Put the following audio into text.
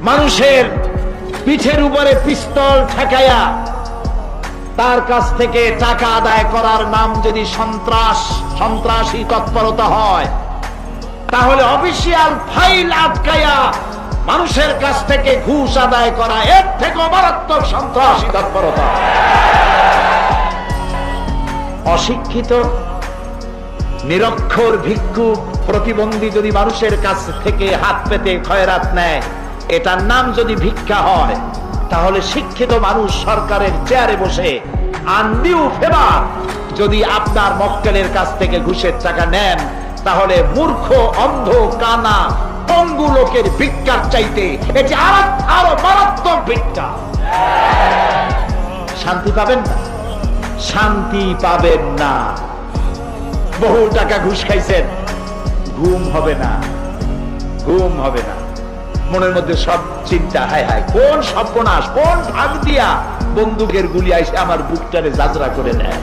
মানুষের পিঠের উপরে পিস্তল ঠেকাইয়া তার কাছ থেকে টাকা আদায় করার নাম যদি সন্ত্রাসী তৎপরতা হয়, তাহলে অফিসিয়াল ফাইল আটকাইয়া মানুষের কাছ থেকে ঘুষ আদায় করা এর থেকে মারাত্মক সন্ত্রাসী তৎপরতা। অশিক্ষিত নিরক্ষর ভিক্ষুক প্রতিবন্ধী যদি মানুষের কাছ থেকে হাত পেতে খয়রাত নেয়, এটার নাম যদি ভিক্ষা হয়, তাহলে শিক্ষিত মানুষ সরকারের চেয়ারে বসে আনডিউ ফেভার যদি আপনার মক্কেলের কাছ থেকে ঘুষের টাকা নেন, তাহলে মূর্খ অন্ধ কানা পঙ্গু লোকের ভিক্ষার চাইতে এটি আরো মারাত্মক ভিক্ষা। শান্তি পাবেন না, শান্তি পাবেন না। বহু টাকা ঘুষ খাইছেন, ঘুম হবে না, ঘুম হবে না। মনের মধ্যে সব চিন্তা, হায় হায় কোন সর্বনাশ, কোন ভাগ দিয়া বন্দুকের গুলি আইসে আমার বুকটারে যাত্রা করে নেয়।